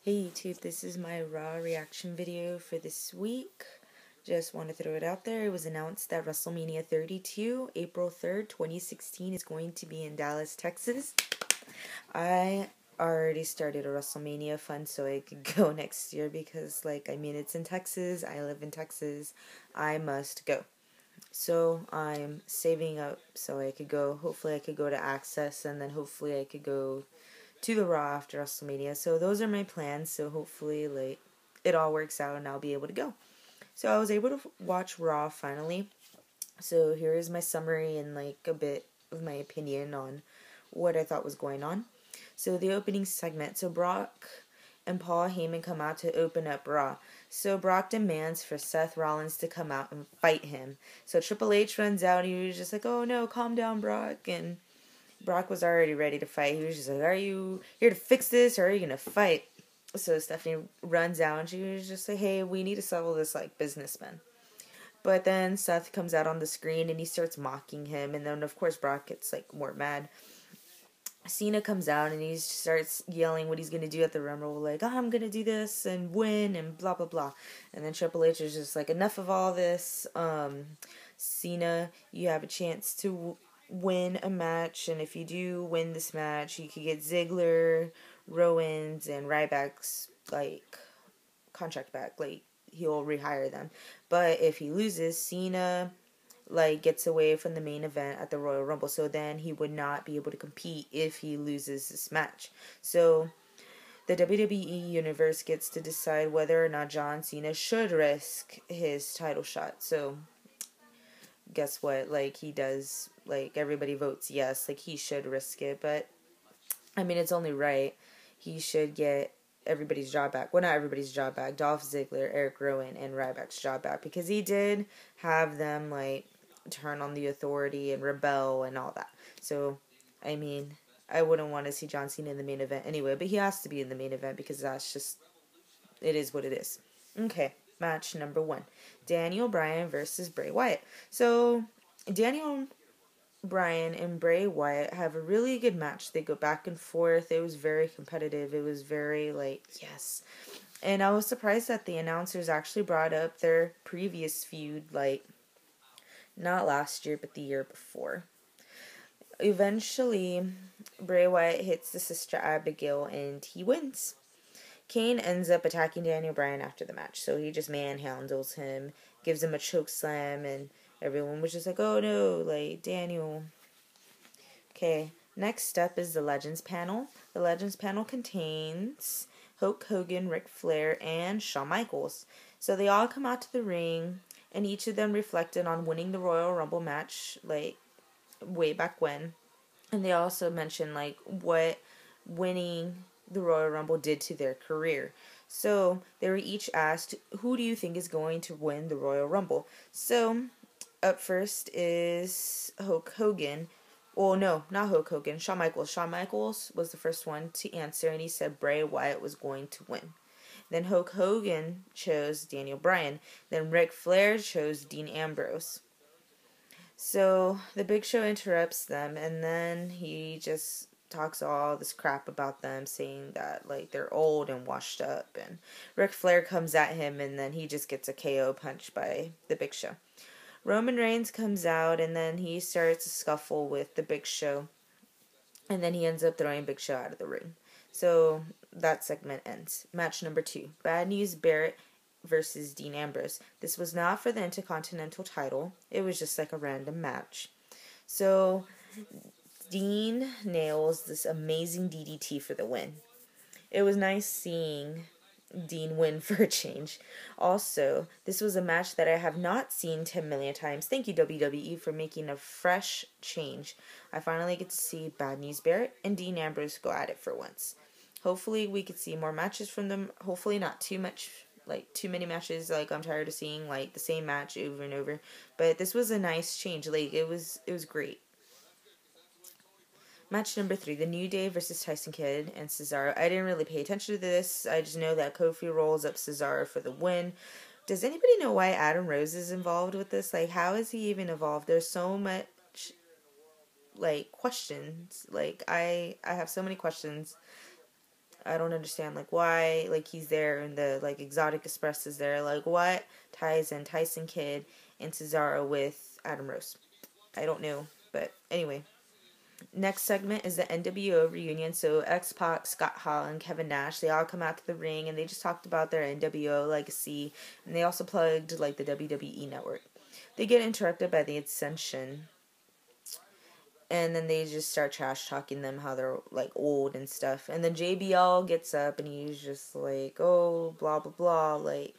Hey YouTube, this is my Raw reaction video for this week. Just want to throw it out there. It was announced that WrestleMania 32, April 3rd, 2016 is going to be in Dallas, Texas. I already started a WrestleMania fund so I could go next year because, it's in Texas. I live in Texas. I must go. So I'm saving up so I could go. Hopefully I could go to Access, and then hopefully I could go to the Raw after WrestleMania. So those are my plans. So hopefully it all works out and I'll be able to go. So I was able to watch Raw finally. So here is my summary and a bit of my opinion on what I thought was going on. So the opening segment. So Brock and Paul Heyman come out to open up Raw. So Brock demands for Seth Rollins to come out and fight him. So Triple H runs out and he was just like, "Oh no, calm down, Brock." And Brock was already ready to fight. He was just like, "Are you here to fix this or are you going to fight?" So Stephanie runs out and she was just like, "Hey, we need to settle this like businessmen." But then Seth comes out on the screen and he starts mocking him. And then, of course, Brock gets more mad. Cena comes out and he starts yelling what he's going to do at the Rumble. Like, "I'm going to do this and win and blah, blah, blah." And then Triple H is just like, "Enough of all this. Cena, you have a chance to win a match, and if you do win this match, you could get Ziggler, Rowan's, and Ryback's contract back. He'll rehire them. But if he loses, Cena gets away from the main event at the Royal Rumble, so then he would not be able to compete if he loses this match. So the WWE Universe gets to decide whether or not John Cena should risk his title shot. So guess what? He does. Everybody votes yes. He should risk it. But, it's only right. He should get everybody's job back. Well, not everybody's job back. Dolph Ziggler, Erick Rowan, and Ryback's job back. Because he did have them, turn on the authority and rebel and all that. So, I wouldn't want to see John Cena in the main event anyway. But he has to be in the main event because that's just, it is what it is. Okay. Match number 1. Daniel Bryan versus Bray Wyatt. So, Daniel Bryan and Bray Wyatt have a really good match. They go back and forth. It was very competitive. It was very, yes. And I was surprised that the announcers actually brought up their previous feud, not last year, but the year before. Eventually, Bray Wyatt hits the Sister Abigail, and he wins. Kane ends up attacking Daniel Bryan after the match, so he just manhandles him, gives him a choke slam, and everyone was just like, "Oh no, Daniel." Okay, next up is the Legends panel. The Legends panel contains Hulk Hogan, Ric Flair, and Shawn Michaels. So they all come out to the ring, and each of them reflected on winning the Royal Rumble match, way back when. And they also mentioned, what winning the Royal Rumble did to their career. So they were each asked, who do you think is going to win the Royal Rumble? So up first is Hulk Hogan. Well, no, not Hulk Hogan. Shawn Michaels. Shawn Michaels was the first one to answer, and he said Bray Wyatt was going to win. Then Hulk Hogan chose Daniel Bryan. Then Ric Flair chose Dean Ambrose. So the Big Show interrupts them, and then he just talks all this crap about them, saying that they're old and washed up, and Ric Flair comes at him, and then he just gets a KO punch by the Big Show. Roman Reigns comes out, and then he starts a scuffle with the Big Show, and then he ends up throwing Big Show out of the ring. So that segment ends. Match number 2, Bad News Barrett versus Dean Ambrose. This was not for the Intercontinental title. It was just a random match. So Dean nails this amazing DDT for the win. It was nice seeing Dean win for a change. Also, this was a match that I have not seen 10 million times. Thank you, WWE, for making a fresh change. I finally get to see Bad News Barrett and Dean Ambrose go at it for once. Hopefully, we could see more matches from them. Hopefully, not too much, too many matches. I'm tired of seeing, the same match over and over. But this was a nice change. It was great. Match number 3, The New Day versus Tyson Kidd and Cesaro. I didn't really pay attention to this. I just know that Kofi rolls up Cesaro for the win. Does anybody know why Adam Rose is involved with this? How is he even involved? There's so much, questions. I have so many questions. I don't understand, like, why, like, he's there and the, like, Exotic Express is there. Like, what ties in Tyson Kidd and Cesaro with Adam Rose? I don't know. But anyway. Next segment is the NWO reunion. So X-Pac, Scott Hall, and Kevin Nash, they all come out to the ring and they just talked about their NWO legacy. And they also plugged, like, the WWE network. They get interrupted by the Ascension. And then they just start trash talking them how they're, like, old and stuff. And then JBL gets up and he's just like, oh, blah, blah, blah. Like,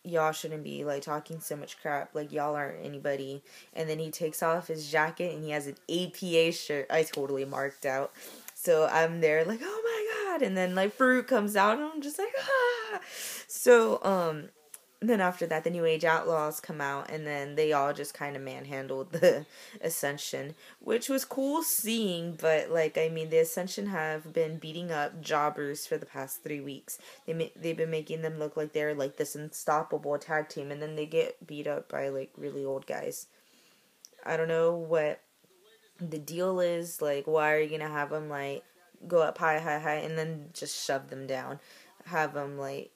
y'all shouldn't be, like, talking so much crap. Like, y'all aren't anybody. And then he takes off his jacket and he has an APA shirt. I totally marked out. So I'm there like, oh my god. And then, like, Farouk comes out and I'm just like, ah. So, then after that, the New Age Outlaws come out, and then they all just kind of manhandled the Ascension, which was cool seeing, but, like, I mean, the Ascension have been beating up jobbers for the past 3 weeks. They've been making them look like they're, like, this unstoppable tag team, and then they get beat up by, like, really old guys. I don't know what the deal is, like, why are you gonna have them, like, go up high, and then just shove them down? Have them, like,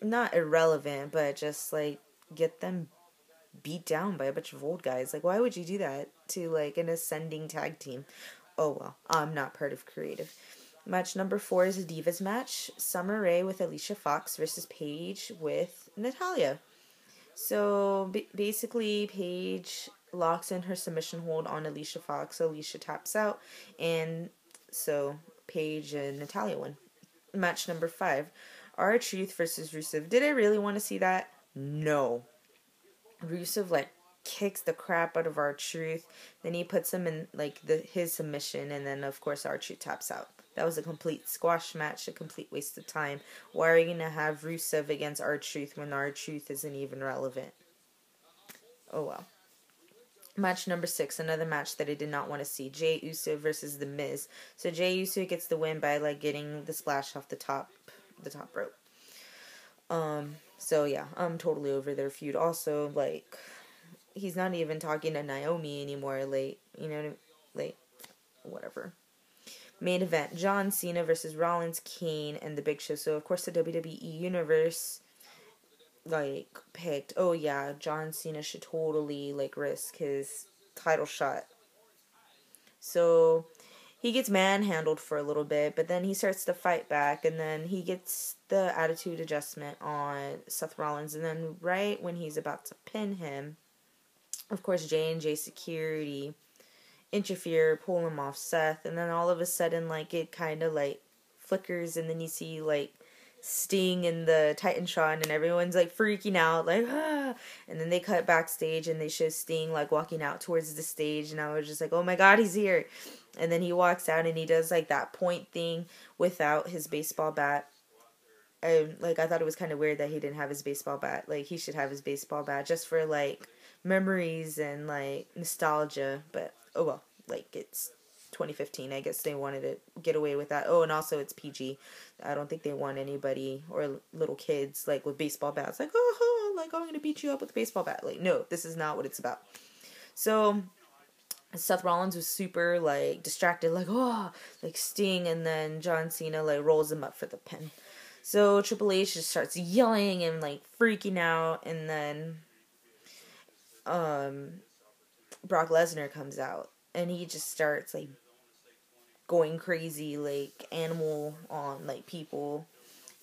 not irrelevant, but just, like, get them beat down by a bunch of old guys. Like, why would you do that to, like, an ascending tag team? Oh, well, I'm not part of creative. Match number 4 is a Divas match. Summer Rae with Alicia Fox versus Paige with Natalya. So, basically, Paige locks in her submission hold on Alicia Fox. Alicia taps out, and so Paige and Natalya win. Match number 5. R-Truth versus Rusev. Did I really want to see that? No. Rusev, like, kicks the crap out of R-Truth. Then he puts him in, like, his submission. And then, of course, R-Truth taps out. That was a complete squash match. A complete waste of time. Why are you going to have Rusev against R-Truth when R-Truth isn't even relevant? Oh, well. Match number 6. Another match that I did not want to see. Jey Uso versus The Miz. So Jey Uso gets the win by, like, getting the splash off the top rope. So yeah, I'm totally over their feud. Also, like, he's not even talking to Naomi anymore, like, you know, like, whatever. Main event, John Cena versus Rollins, Kane, and The Big Show. So, of course, the WWE Universe, like, picked, oh yeah, John Cena should totally, like, risk his title shot. So he gets manhandled for a little bit, but then he starts to fight back, and then he gets the attitude adjustment on Seth Rollins, and then right when he's about to pin him, of course, J&J security interfere, pull him off Seth, and then all of a sudden, like, it kind of, like, flickers, and then you see, like, Sting and the Titantron, and everyone's, like, freaking out, like, ah, and then they cut backstage, and they show Sting, like, walking out towards the stage, and I was just like, oh my god, he's here, and then he walks out, and he does, like, that point thing without his baseball bat. Like, I thought it was kind of weird that he didn't have his baseball bat. Like, he should have his baseball bat just for, like, memories and, like, nostalgia, but, oh well, like, it's 2015. I guess they wanted to get away with that. Oh, and also it's PG. I don't think they want anybody or little kids, like, with baseball bats. Like, oh, like, I'm going to beat you up with a baseball bat. Like, no, this is not what it's about. So Seth Rollins was super, like, distracted. Like, oh, like, Sting. And then John Cena, like, rolls him up for the pin. So Triple H just starts yelling and, like, freaking out. And then Brock Lesnar comes out. And he just starts, like, going crazy, like, animal on, like, people.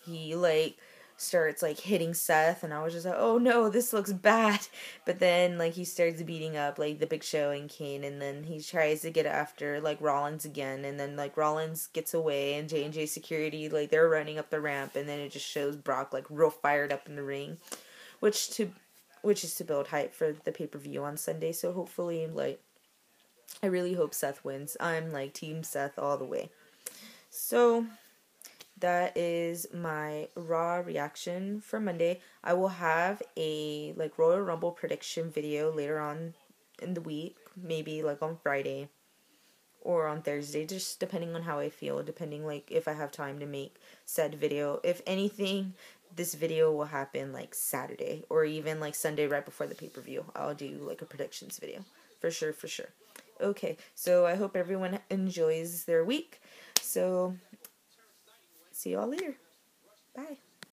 He, like, starts, like, hitting Seth, and I was just like, oh no, this looks bad. But then, like, he starts beating up, like, the Big Show and Kane, and then he tries to get after, like, Rollins again, and then, like, Rollins gets away, and J&J security, like, they're running up the ramp, and then it just shows Brock, like, real fired up in the ring, which is to build hype for the pay-per-view on Sunday. So hopefully, like, I really hope Seth wins. I'm, like, Team Seth all the way. So that is my Raw reaction for Monday. I will have a, like, Royal Rumble prediction video later on in the week. Maybe, like, on Friday or on Thursday. Just depending on how I feel. Depending, like, if I have time to make said video. If anything, this video will happen, like, Saturday. Or even, like, Sunday right before the pay-per-view. I'll do, like, a predictions video. For sure, for sure. Okay, so I hope everyone enjoys their week. So see y'all later.